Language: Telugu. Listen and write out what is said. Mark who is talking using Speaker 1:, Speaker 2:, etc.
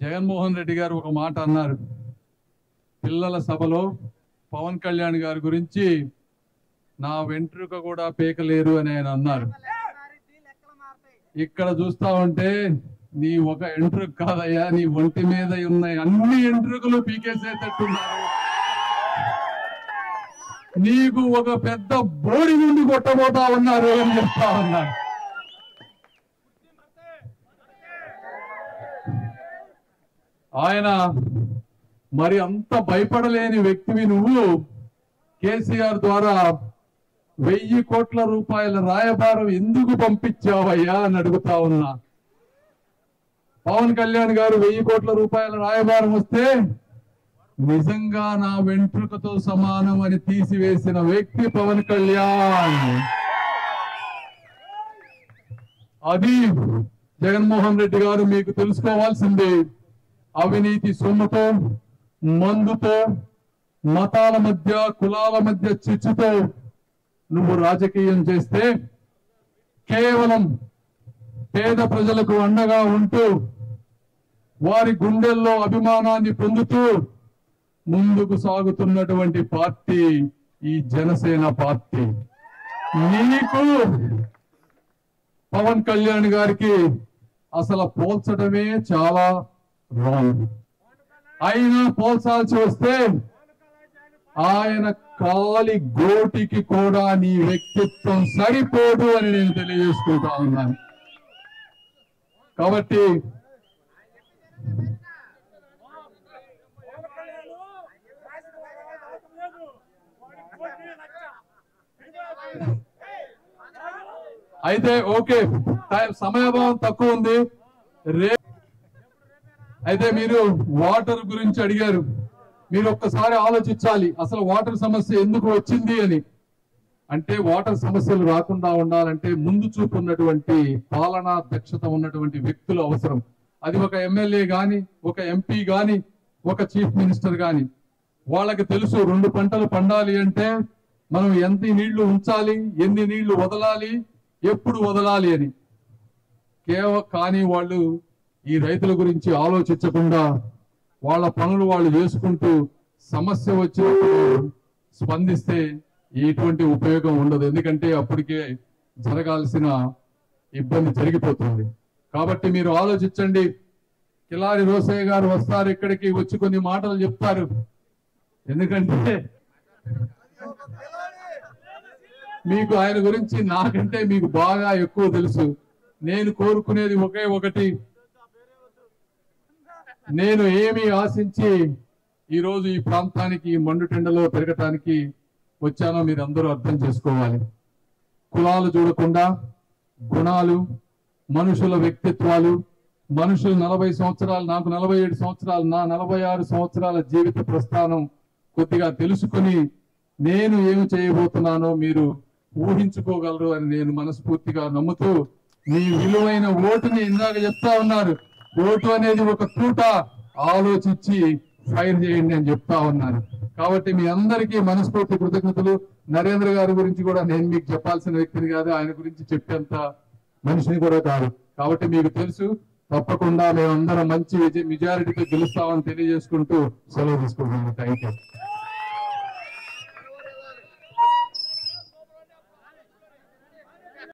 Speaker 1: జగన్మోహన్ రెడ్డి గారు ఒక మాట అన్నారు. పిల్లల సభలో పవన్ కళ్యాణ్ గారి గురించి నా వెంట్రుక కూడా పీకలేరు అని ఆయన అన్నారు. ఇక్కడ చూస్తా ఉంటే నీ ఒక ఎంట్రుక కాదయ్యా, నీ ఒంటి మీద ఉన్న అన్ని ఎంట్రుకలు పీకేసేటట్టున్నారు. నీకు ఒక పెద్ద బోడి నుండి కొట్టబోతా ఉన్నారు అని చెప్తా ఉన్నారు. ఆయన మరి అంత భయపడలేని వ్యక్తివి నువ్వు కేసీఆర్ ద్వారా 1000 కోట్ల రూపాయల రాయబారం ఎందుకు పంపించావయ్యా అని అడుగుతా ఉన్నా. పవన్ కళ్యాణ్ గారు 1000 కోట్ల రూపాయల రాయబారం వస్తే నిజంగా నా వెంట్రుకతో సమానం అని తీసివేసిన వ్యక్తి పవన్ కళ్యాణ్. అది జగన్మోహన్ రెడ్డి గారు మీకు తెలుసుకోవాల్సింది. అవినీతి సొమ్ముతో, మందుతో, మతాల మధ్య, కులాల మధ్య చిచ్చుతో నువ్వు రాజకీయం చేస్తే కేవలం పేద ప్రజలకు అండగా ఉంటూ వారి గుండెల్లో అభిమానాన్ని పొందుతూ ముందుకు సాగుతున్నటువంటి పార్టీ ఈ జనసేన పార్టీ. నీకు పవన్ కళ్యాణ్ గారికి అసలు పోల్చడమే చాలా రాంగ్. అయినా పోల్చాల్సి వస్తే ఆయన కాలి గోటికి కూడా నీ వ్యక్తిత్వం సరిపోదు అని నేను తెలియజేసుకుంటా ఉన్నాను. కాబట్టి అయితే ఓకే, సమయాభావం తక్కువ ఉంది. అయితే మీరు వాటర్ గురించి అడిగారు. మీరు ఒక్కసారి ఆలోచించాలి, అసలు వాటర్ సమస్య ఎందుకు వచ్చింది అని. అంటే వాటర్ సమస్యలు రాకుండా ఉండాలంటే ముందు చూపు ఉన్నటువంటి పాలనా దక్షత ఉన్నటువంటి వ్యక్తులు అవసరం. అది ఒక ఎమ్మెల్యే గాని, ఒక ఎంపీ గాని, ఒక చీఫ్ మినిస్టర్ గాని. వాళ్ళకి తెలుసు 2 పంటలు పండాలి అంటే మనం ఎంత నీళ్లు ఉంచాలి, ఎన్ని నీళ్లు వదలాలి, ఎప్పుడు వదలాలి అని. కానీ వాళ్ళు ఈ రైతుల గురించి ఆలోచించకుండా వాళ్ళ పనులు వాళ్ళు చేసుకుంటూ సమస్య వచ్చినప్పుడు స్పందిస్తే ఎటువంటి ఉపయోగం ఉండదు. ఎందుకంటే అప్పటికే జరగాల్సిన ఇబ్బంది జరిగిపోతుంది. కాబట్టి మీరు ఆలోచించండి. కిలారి రోసయ్య గారు వస్తారు ఇక్కడికి, వచ్చి కొన్ని మాటలు చెప్తారు. ఎందుకంటే మీకు ఆయన గురించి నాకంటే మీకు బాగా ఎక్కువ తెలుసు. నేను కోరుకునేది ఒకే ఒకటి. నేను ఏమి ఆశించి ఈరోజు ఈ ప్రాంతానికి మండుటెండలో పెరగటానికి వచ్చానో మీరు అందరూ అర్థం చేసుకోవాలి. కులాలు చూడకుండా గుణాలు, మనుషుల వ్యక్తిత్వాలు, మనుషులు 40 సంవత్సరాలు, నాకు 47 సంవత్సరాలు, నా 46 సంవత్సరాల జీవిత ప్రస్థానం కొద్దిగా తెలుసుకుని నేను ఏమి చేయబోతున్నానో మీరు ఊహించుకోగలరు అని నేను మనస్ఫూర్తిగా నమ్ముతూ మీ విలువైన ఓటుని ఇందాక చెప్తా ఉన్నారు. ఓటు అనేది ఒక తూట, ఆలోచించి ఫైర్ చేయండి అని చెప్తా ఉన్నాను. కాబట్టి మీ అందరికీ మనస్ఫూర్తి కృతజ్ఞతలు. నరేంద్ర గారి గురించి కూడా నేను మీకు చెప్పాల్సిన వ్యక్తిని కాదు, ఆయన గురించి చెప్పేంత మనిషిని కూడా కాదు. కాబట్టి మీకు తెలుసు, తప్పకుండా మేమందరం మంచి మెజారిటీతో గెలుస్తామని తెలియజేసుకుంటూ సెలవు తీసుకుంటున్నాను. Thank you.